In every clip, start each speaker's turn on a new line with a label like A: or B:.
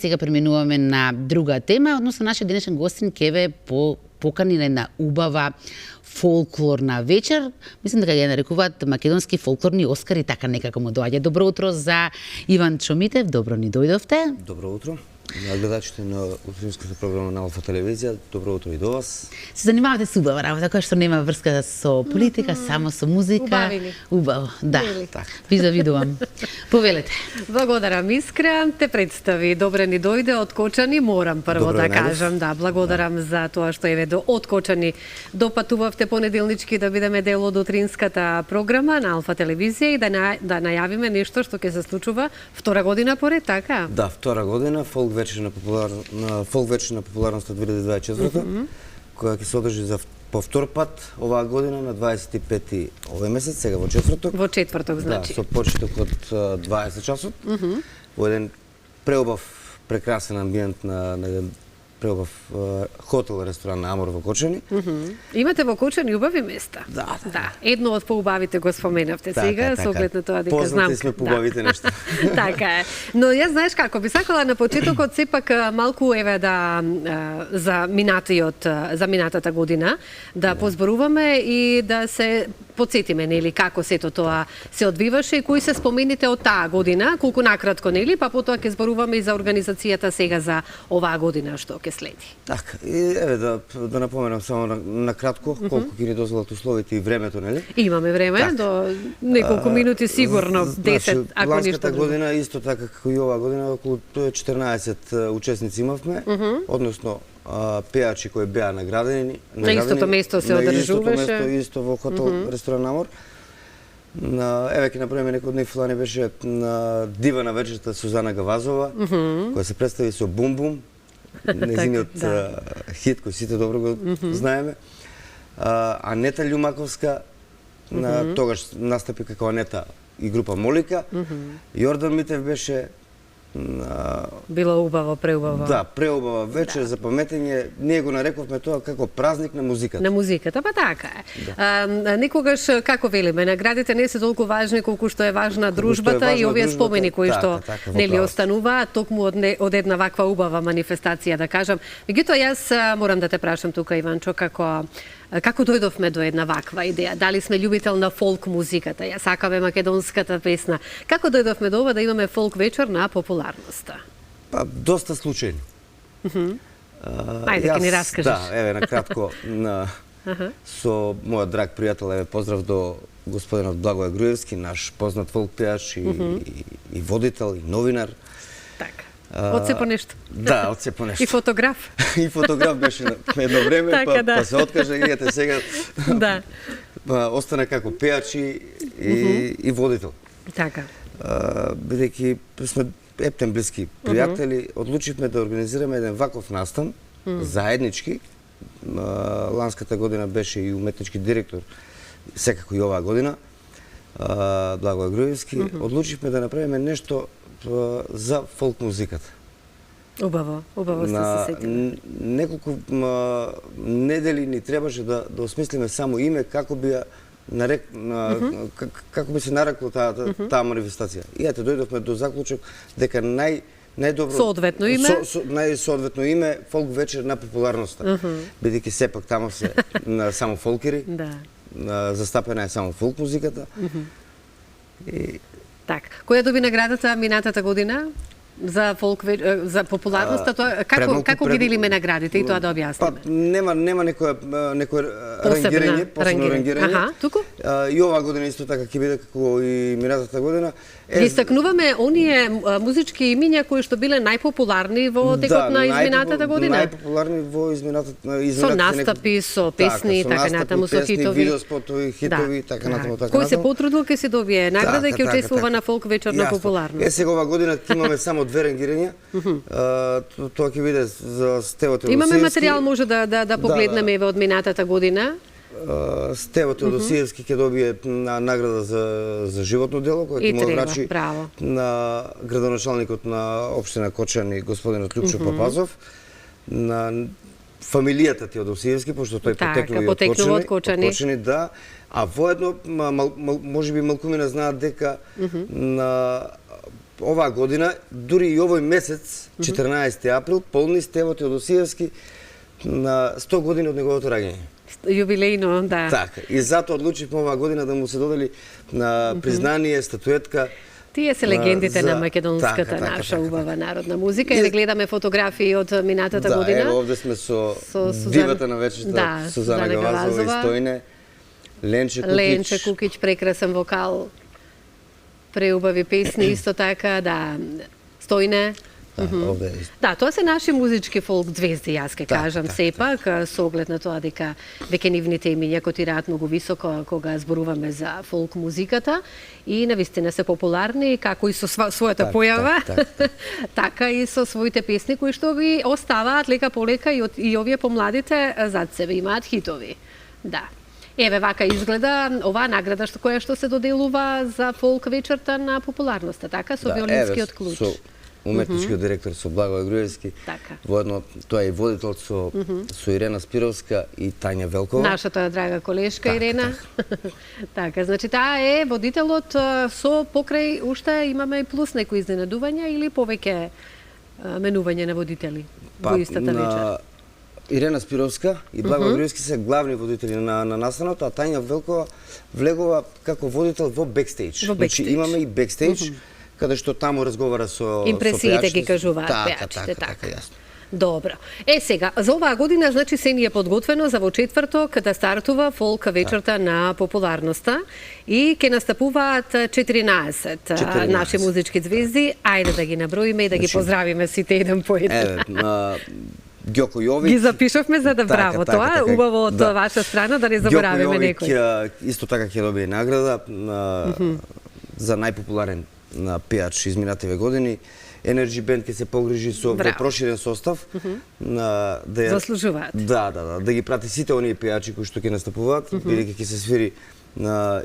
A: Сега преминуваме на друга тема, односно нашиот денешен гостин ќе ве покани на една убава фолклорна вечер. Мислам дека ја нарекуваат македонски фолклорни Оскари, така некако му доаѓа. Добро утро за Иван Чомитев, добро ни дојдовте.
B: Добро утро. На гледачите на утринската програма на Алфа телевизија, добро утро и до вас.
A: Се занимавате со убава работа, која што нема врска со политика, само со музика.
C: Убавили.
A: Убаво, да.
B: Так.
A: Ви завидувам. Повелете.
C: Благодарам Искра, те представи. Добре ни дојде од Кочани, морам прво
B: Добро
C: да
B: најдов.
C: кажам, да, благодарам за тоа што еве од Кочани допатувавте понеделнички да бидеме дел од утринската програма на Алфа телевизија и да најавиме нешто што ќе се случува втора година поред, така?
B: Да, втора година фолк вечер на популярноста 2024, која ќе се одржи за по втор пат оваа година на 25 овој месец, сега во четврток.
C: Во четврток, значи.
B: Да, со почеток од 20 часот. Во еден преубав, прекрасен амбиент на еден преубав хотел, ресторан на Амор во Кочани.
C: Имате во Кочани убави места.
B: Да.
C: Едно од поубавите го споменавте сега, со оглед на тоа дека знам.
B: Познати сме по убавите нешта.
C: Така е. Но јас знаеш како би сакала на почетокот сепак малку еве да за минатата година да позборуваме и да се потсетиме нели како сето тоа се одвиваше и кои се спомените од таа година, колку накратко нели, па потоа ќе зборуваме и за организацијата сега за оваа година што ќе следи.
B: Така, и еве да напоменам само на кратко колку ќе ни дозволат условите и времето, нели?
C: Имаме време до неколку минути сигурно, 10 ако ништо
B: ланската
C: друго.
B: година исто така како и оваа година околу 14 учесници имавме, односно пеачи кои беа наградени
C: На истото место се одржуваше.
B: На истото место, исто во хотел ресторан Амор. Еве ќе направиме некој од нив, лани беше на дива на вечерта Сузана Гавазова, која се представи со Бум Бум, незиниот хит кој сите добро го знаеме. Анета Љумаковска тогаш настапи како Анета и група Молика. Јордан Митев беше
C: Било убаво, преубаво.
B: Да, преубава вечер за паметење. Ние го нарековме тоа како празник на музиката.
C: На музиката, па така е. Некогаш, како велиме, наградите не се толку важни колку што е важна дружбата и овие спомени кои што нели остануваат токму од една ваква убава манифестација, да кажам. Меѓутоа јас морам да те прашам тука, Иванчо, како дојдовме до една ваква идеја? Дали сме љубител на фолк музиката? Ја сакаме македонската песна. Како дојдовме до ова да имаме фолк вечер на популярноста?
B: Па, доста случајно.
C: Ајде, ќе ни раскажеш.
B: Да, еве, на кратко, со мојот драг пријател, еве, поздрав до господинот Благоје Груевски, наш познат фолк пеач и водител, и новинар.
C: Така. Од се по нешто.
B: Да, од се по нешто.
C: И фотограф.
B: И фотограф беше на едно време,
C: Така,
B: па се откажа и ете сега.
C: Да.
B: Остана како пеач и водител.
C: Така.
B: Бидејќи сме ептен блиски пријатели, одлучивме да организираме еден ваков настан заеднички. Ланската година беше и уметнички директор, секако и оваа година, Благоје Груевски. Одлучивме да направиме нешто за фолк музиката.
C: Убаво сте се сетили.
B: Неколку недели ни требаше да осмислиме само име како би како би се нарекло таа манифестација. И ете дојдовме до заклучок дека најдобро
C: соодветно име,
B: најсоодветно име фолк вечер на популярноста. Бидејќи сепак таму се само фолкери. Да. Застапена е само фолк музиката.
C: Така. Која доби наградата минатата година? За фолк за популярноста, тоа како ги делиме наградите и тоа да објасниме?
B: Па нема некој рангирање, посебно рангирање.
C: Туку?
B: И оваа година исто така ќе биде како и минатата година.
C: Ги истакнуваме оние музички имиња кои што биле најпопуларни во текот на изминатата година.
B: Најпопуларни во изминатата
C: со настапи, со песни, така натаму, со хитови.
B: Видеоспотови, хитови, така натаму, така
C: натаму. Кој се потрудил ќе се добие награда и ќе учествува на фолк вечер на популярност.
B: Сега оваа година имаме само две рангирања. Тоа ќе биде за Стево Теодосиевски.
C: Имаме материјал, може да погледнеме од минатата година.
B: Стево Теодосиевски ќе добие награда за животно дело, кој му врачи на градоначалникот на општина Кочани, господинот Љупчо Папазов, на фамилијата Теодосиевски, пошто тој потекнува од Кочани, да. А воедно, можеби малкумина знаат дека на оваа година, дури и овој месец, 14 април, полни Стево Теодосиевски на 100 години од неговото раѓање.
C: Јубилејно, да.
B: Така, и затоа одлучивме оваа година да му се додели на признание, статуетка.
C: Тие се легендите на македонската наша убава народна музика. И да гледаме фотографии од минатата година.
B: Да, овде сме со дивата на вечерта, Сузана Гавазова и Стојне, Ленче
C: Кукич, прекрасен вокал, преубави песни исто така, да, Стојне. Да, тоа се наши музички фолк звезди, јас ке кажам сепак, со оглед на тоа дека веќе нивните имиња котираат многу високо кога зборуваме за фолк музиката и навистина се популарни, како и со својата појава, така и со своите песни кои што ги оставаат лека полека и овие помладите зад себе имаат хитови. Да. Еве вака изгледа оваа награда која што се доделува за фолк вечерта на популарноста, така, со виолинскиот клуч.
B: Уметничкиот директор со Благој Груевски, воедно тоа е водител со Ирена Спировска и Тања Велкова.
C: Нашата драга колешка Ирена. Така, значи таа е водителот со покрај уште имаме и плюс некои изненадувања или повеќе менување на водители во истата вечер?
B: Ирена Спировска и Благој Груевски се главни водители на настанот, а Тања Велкова влегува како водител во бекстејдж. Значи имаме и бекстејдж, каде што таму разговара со
C: импресиите ги кажуваат пејачите, така. Добро. Сега, за оваа година, значи, се ни е подготвено за во четврток да стартува фолк вечерта на популарноста и ќе настапуваат 14 наши музички звезди. Ајде да ги наброиме и да ги поздравиме сите еден по еден.
B: Ѓоко Јовик.
C: Ги запишавме за да браво тоа, убаво од ваша страна да не заборавиме некој.
B: Ѓоко Јовик исто така ќе добие награда за најпопуларен на пејач изминативе години. Energy Band ќе се погрижи со проширен состав на
C: заслужуваат.
B: Да ги прати сите оние пејачи кои што ќе настапуваат, бидејќи ќе се свири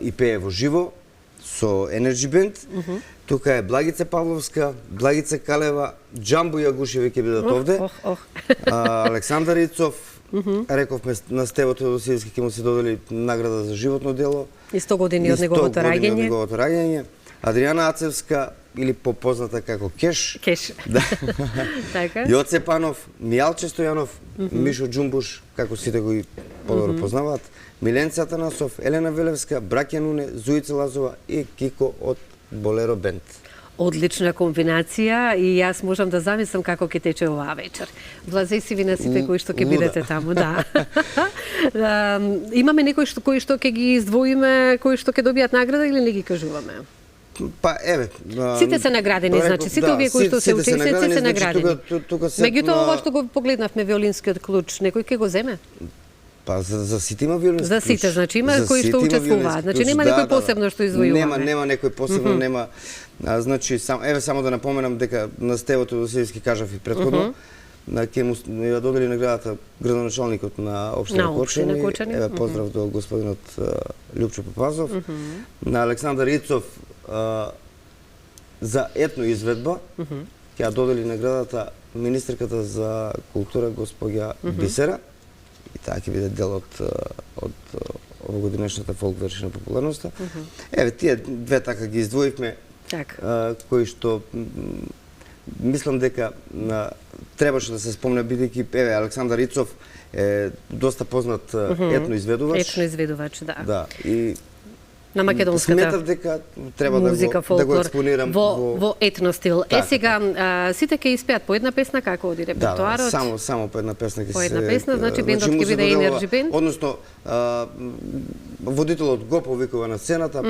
B: и пее во живо со Energy Band. Тука е Благица Павловска, Благица Калева, Џамбо Јагушеви ќе бидат овде. Александар Ицов, рековме на Стево Теодосиевски ќе му се додели награда за животно дело.
C: И 100 години од неговото
B: раѓање. Адријана Ацевска, или попозната како Кеш.
C: Така.
B: Јоце Панов, Мијалче Стојанов, Мишо Џумбуш, како сите го подобро познаваат, Миленце Атанасов, Елена Велевска, Браќа Нуне, Зуица Лазова и Кико од Болеро Бенд.
C: Одлична комбинација и јас можам да замислам како ќе тече оваа вечер. Блазеси ви на сите кои што ќе бидете таму, да. Имаме некои кои што ќе ги издвоиме, кои што ќе добијат награда или не ги кажуваме?
B: Па еве,
C: сите се наградени, значи сите овие кои што се учесници се наградени. Меѓутоа ова што го погледнавме виолинскиот клуч, некој ќе го земе?
B: Па за сите има виолински клуч.
C: За сите, значи има кои што учествуваат. Значи нема некој посебно што извојуваме.
B: Нема некој посебно, нема. Значи само да напоменам дека на Стево Теодосиевски кажав и претходно, ќе му ја додели наградата градоначалникот на општина Кочани. Еве поздрав до господинот Љупчо Папазов. На Александар Ицов за етно изведба ќе ја додели наградата министерката за култура госпоѓа Бисера и таа ќе биде дел од овогодинешната фолк вечер на популарноста. Еве тие две така ги издвоивме, кои што мислам дека требаше да се спомне, бидејќи еве Александар Ицов е доста познат етно изведувач.
C: Етно изведувач, да.
B: Да, и
C: на македонската
B: сметав дека треба
C: музика,
B: да го експонирам
C: во етно стил. Сега сите ќе испеат по една песна, како оди репертоарот?
B: Да, само по една песна ќе се.
C: По една песна, значи бендот ќе биде Energy Band.
B: Односно водителот го повикува на сцената,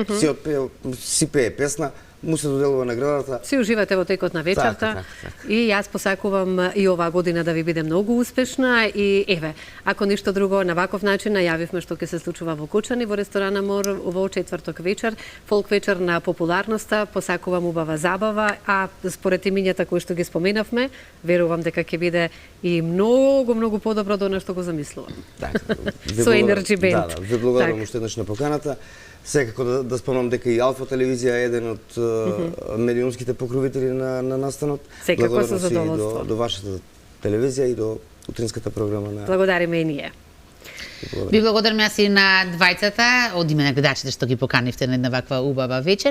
B: си пее песна, му се доделува наградата.
C: Си уживате во текот на вечерта. И јас посакувам и оваа година да ви биде многу успешна и еве, ако ништо друго, на ваков начин најавивме што ќе се случува во Кочани во ресторана Мор во четврток вечер, фолк вечер на популарноста. Посакувам убава забава, а според имињата кои што ги споменавме, верувам дека ќе биде и многу подобро од она што го замислувам. Со Energy Band.
B: Да, ви благодарам уште еднаш на поканата. Секако да спомнам дека и Алфа телевизија е еден од медиумските покровители на настанот.
C: Секако со задоволство.
B: До вашата телевизија и до утринската програма на.
C: Благодариме и ние.
A: Ви благодарам јас и на двајцата од име на гледачите што ги поканивте на една ваква убава вечер.